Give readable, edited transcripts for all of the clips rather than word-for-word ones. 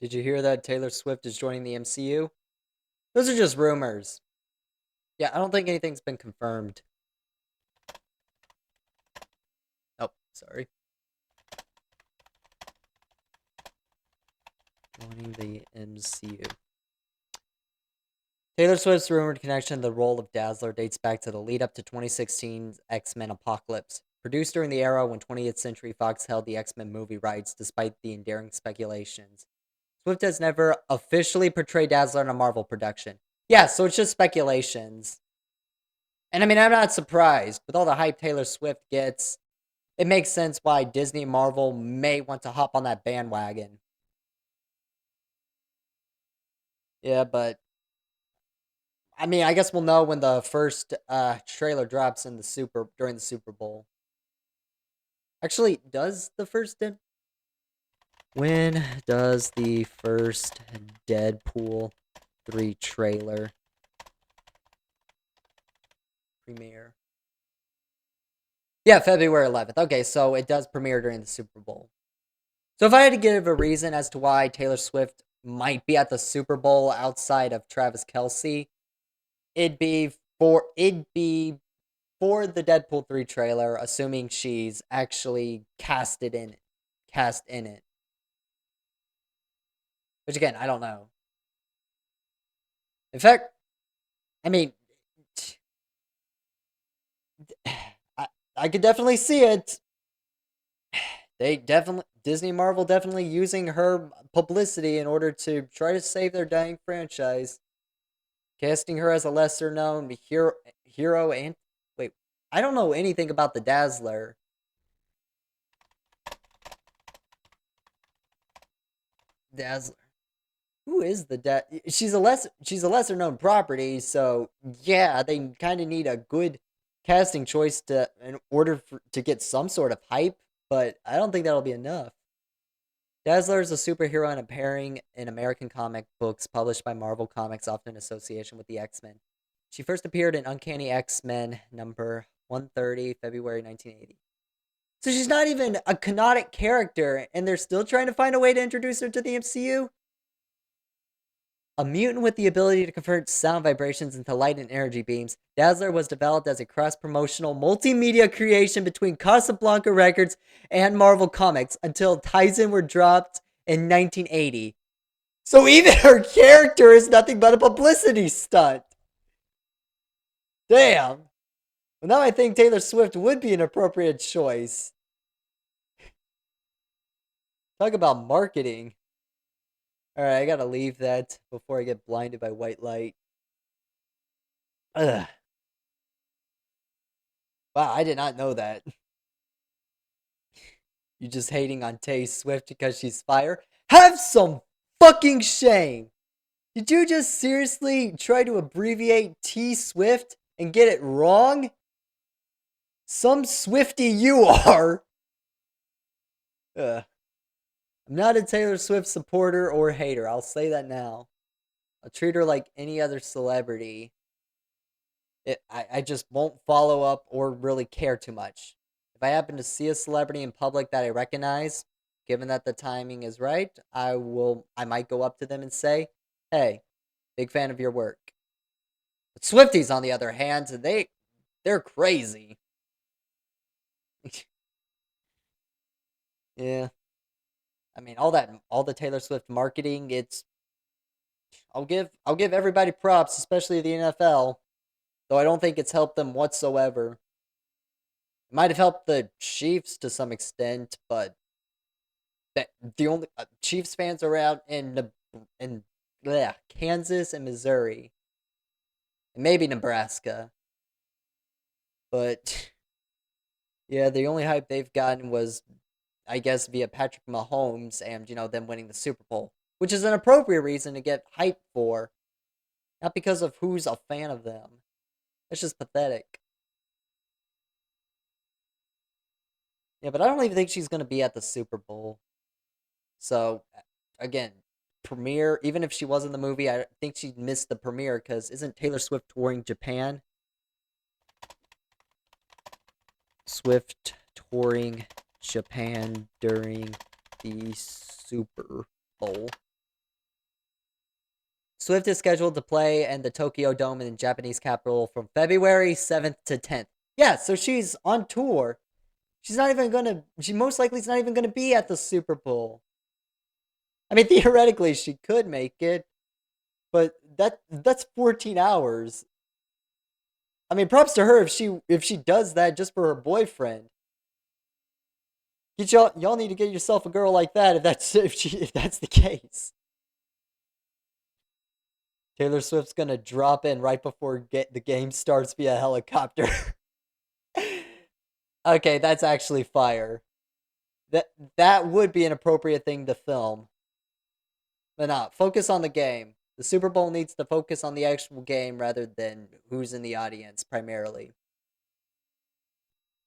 Did you hear that Taylor Swift is joining the MCU? Those are just rumors. Yeah, I don't think anything's been confirmed. Oh, sorry. Joining the MCU. Taylor Swift's rumored connection to the role of Dazzler dates back to the lead up to 2016's X-Men Apocalypse, produced during the era when 20th Century Fox held the X-Men movie rights despite the endearing speculations. Swift has never officially portrayed Dazzler in a Marvel production. Yeah, so it's just speculations. And I mean, I'm not surprised. With all the hype Taylor Swift gets, it makes sense why Disney and Marvel may want to hop on that bandwagon. Yeah, but I mean, I guess we'll know when the first trailer drops in the during the Super Bowl. Actually, does the first when does the first Deadpool 3 trailer premiere? Yeah, February 11th. Okay, so it does premiere during the Super Bowl. So if I had to give a reason as to why Taylor Swift might be at the Super Bowl outside of Travis Kelce, it'd be for the Deadpool 3 trailer, assuming she's actually cast in it. Which again, I don't know. In fact, I mean, I could definitely see it. Disney Marvel definitely using her publicity in order to try to save their dying franchise. Casting her as a lesser known hero and wait, I don't know anything about the Dazzler. Dazzler. Who is the she's a lesser known property, so yeah, they kind of need a good casting choice in order to get some sort of hype, but I don't think that'll be enough. Dazzler is a superhero and appearing in American comic books published by Marvel Comics, often in association with the X-Men. She first appeared in Uncanny X-Men number 130, February 1980. So she's not even a canonic character, and they're still trying to find a way to introduce her to the MCU? A mutant with the ability to convert sound vibrations into light and energy beams, Dazzler was developed as a cross-promotional multimedia creation between Casablanca Records and Marvel Comics until Tizen were dropped in 1980. So even her character is nothing but a publicity stunt. Damn. Well, now I think Taylor Swift would be an appropriate choice. Talk about marketing. Alright, I gotta leave that before I get blinded by white light. Ugh. Wow, I did not know that. You just hating on Tay Swift because she's fire? Have some fucking shame! Did you just seriously try to abbreviate T Swift and get it wrong? Some Swifty you are! Ugh. I'm not a Taylor Swift supporter or hater, I'll say that now. I'll treat her like any other celebrity. I just won't follow up or really care too much. If I happen to see a celebrity in public that I recognize, given that the timing is right, I might go up to them and say, "Hey, big fan of your work." But Swifties, on the other hand, they're crazy. Yeah. I mean, all the Taylor Swift marketing, I'll give everybody props, especially the NFL, though I don't think it's helped them whatsoever. It might have helped the Chiefs to some extent, but the only Chiefs fans are out in Kansas and Missouri, and maybe Nebraska. But yeah, the only hype they've gotten was, I guess, via Patrick Mahomes and them winning the Super Bowl, which is an appropriate reason to get hype for, not because of who's a fan of them. That's just pathetic. Yeah, but I don't even think she's gonna be at the Super Bowl. So again, premiere. Even if she was in the movie, I think she missed the premiere because isn't Taylor Swift touring Japan? Swift touring Japan during the Super Bowl. Swift is scheduled to play in the Tokyo Dome in the Japanese capital from February 7th to 10th. Yeah, so she's on tour. She most likely is not even gonna be at the Super Bowl. I mean, theoretically, she could make it, but that's 14 hours. I mean, props to her if she does that just for her boyfriend. Y'all need to get yourself a girl like that if that's the case. Taylor Swift's gonna drop in right before the game starts via helicopter. Okay, that's actually fire. That that would be an appropriate thing to film. But not focus on the game. The Super Bowl needs to focus on the actual game rather than who's in the audience primarily.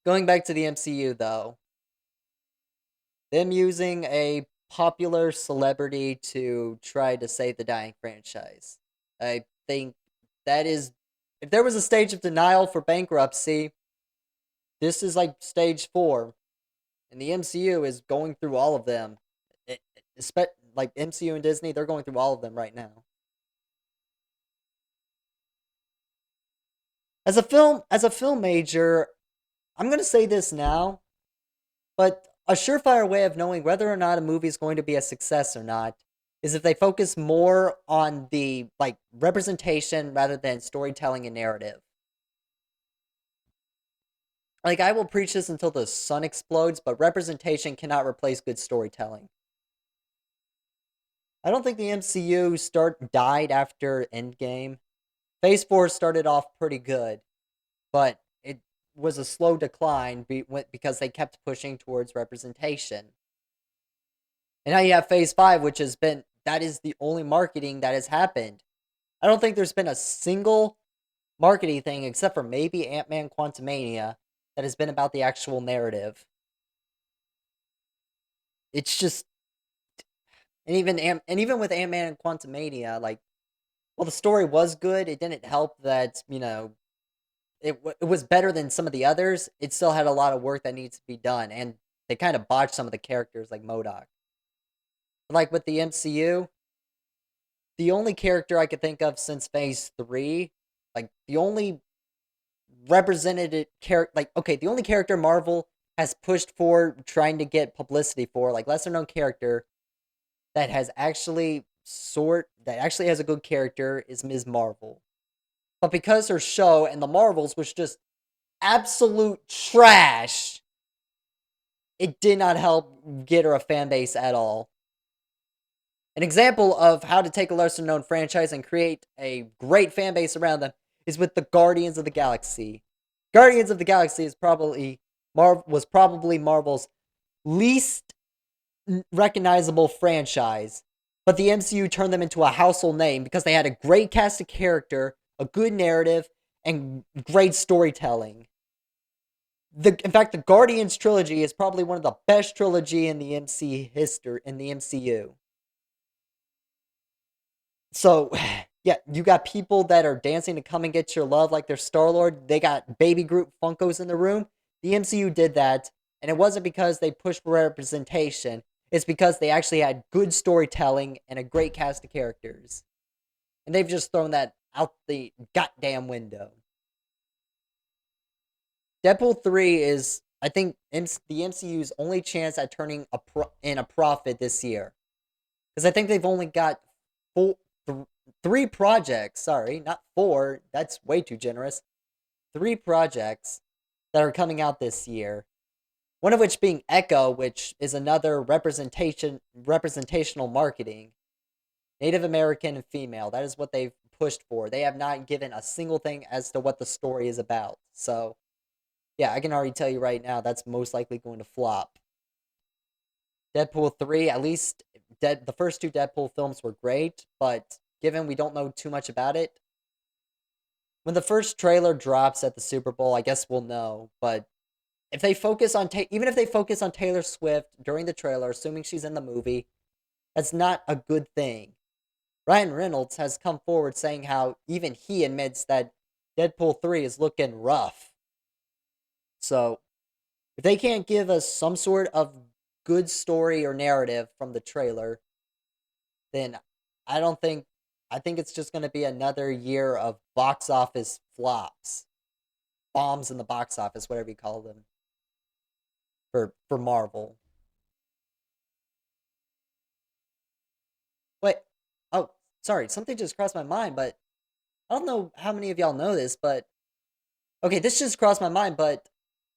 Going back to the MCU though, them using a popular celebrity to try to save the dying franchise. I think that is, if there was a stage of denial for bankruptcy, this is like stage 4. And the MCU is going through all of them. Like MCU and Disney, they're going through all of them right now. As a film major, I'm gonna say this now, but a surefire way of knowing whether or not a movie is going to be a success or not is if they focus more on the like representation rather than storytelling and narrative. Like I will preach this until the sun explodes, but representation cannot replace good storytelling. I don't think the MCU died after Endgame. Phase 4 started off pretty good, but it was a slow decline because they kept pushing towards representation. And now you have Phase 5, which has been, that is the only marketing that has happened. I don't think there's been a single marketing thing, except for maybe Ant-Man Quantumania, that has been about the actual narrative. It's just, and even with Ant-Man and Quantumania, like, well, the story was good. It didn't help that, it was better than some of the others. It still had a lot of work that needs to be done, and they kind of botched some of the characters, like MODOK. Like with the MCU, the only character I could think of since Phase 3, like the only represented character, like okay, the only character Marvel has pushed for trying to get publicity for, like lesser known character that has actually that actually has a good character is Ms. Marvel. But because her show and the Marvels was just absolute trash, it did not help get her a fan base at all. An example of how to take a lesser known franchise and create a great fan base around them is with the Guardians of the Galaxy. Guardians of the Galaxy was probably Marvel's least recognizable franchise, but the MCU turned them into a household name because they had a great cast of character, a good narrative, and great storytelling. In fact, the Guardians trilogy is probably one of the best trilogy in the MCU. So, yeah, you got people that are dancing to Come and Get Your Love like they're Star-Lord. They got Baby Groot Funkos in the room. The MCU did that, and it wasn't because they pushed for representation. It's because they actually had good storytelling and a great cast of characters. And they've just thrown that out the goddamn window. Deadpool 3 is, I think, the MCU's only chance at turning in a profit this year. Because I think they've only got 3 projects. Sorry, not 4. That's way too generous. 3 projects that are coming out this year. One of which being Echo, which is another representational marketing. Native American and female. That is what they've pushed for. They have not given a single thing as to what the story is about. So, yeah, I can already tell you right now that's most likely going to flop. Deadpool 3, at least the first 2 Deadpool films were great, but given we don't know too much about it, when the first trailer drops at the Super Bowl, I guess we'll know, but if they focus on even if they focus on Taylor Swift during the trailer, assuming she's in the movie, that's not a good thing. Ryan Reynolds has come forward saying how even he admits that Deadpool 3 is looking rough. So, if they can't give us some sort of good story or narrative from the trailer, then I don't think I think it's just going to be another year of box office flops, bombs in the box office, whatever you call them, for Marvel. Wait, oh, sorry, something just crossed my mind, but I don't know how many of y'all know this, but okay, this just crossed my mind, but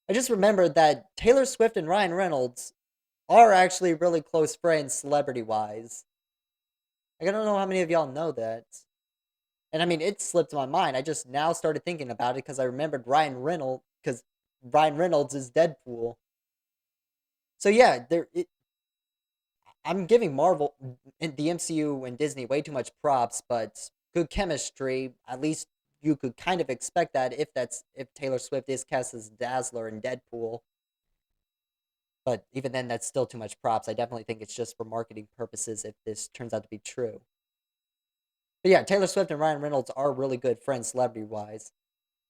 I just remembered that Taylor Swift and Ryan Reynolds are actually really close friends, celebrity wise. Like, I don't know how many of y'all know that. And I mean, it slipped my mind. I just now started thinking about it because I remembered Ryan Reynolds, because Ryan Reynolds is Deadpool. So yeah, I'm giving Marvel, the MCU and Disney way too much props, but good chemistry. At least you could kind of expect that if Taylor Swift is cast as Dazzler in Deadpool. But even then, that's still too much props. I definitely think it's just for marketing purposes if this turns out to be true. But yeah, Taylor Swift and Ryan Reynolds are really good friends, celebrity wise.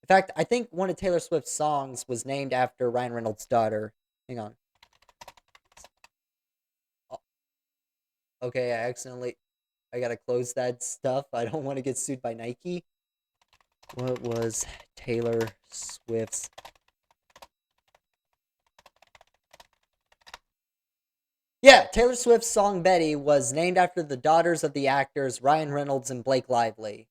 In fact, I think one of Taylor Swift's songs was named after Ryan Reynolds' daughter. Hang on. Oh, okay, I gotta close that stuff. I don't want to get sued by Nike. What was Taylor Swift's? Yeah, Taylor Swift's song Betty was named after the daughters of the actors Ryan Reynolds and Blake Lively.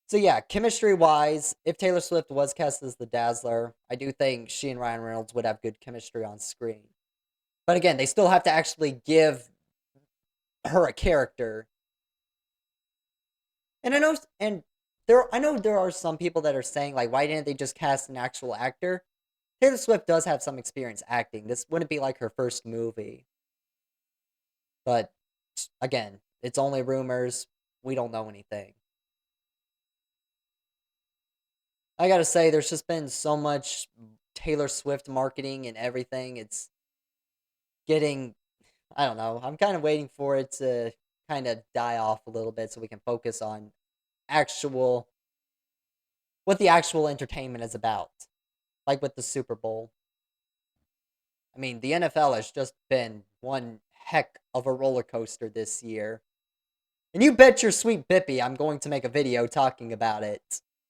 So yeah, chemistry wise, if Taylor Swift was cast as the Dazzler, I do think she and Ryan Reynolds would have good chemistry on screen. But again, they still have to actually give her a character. And I know there are some people that are saying like, why didn't they just cast an actual actor? Taylor Swift does have some experience acting. This wouldn't be like her first movie. But again, it's only rumors. We don't know anything. I gotta say, there's just been so much Taylor Swift marketing and everything. It's getting, I don't know. I'm kind of waiting for it to kind of die off a little bit so we can focus on actual, what the actual entertainment is about. Like with the Super Bowl. I mean, the NFL has just been one heck of a roller coaster this year. And you bet your sweet Bippy I'm going to make a video talking about it.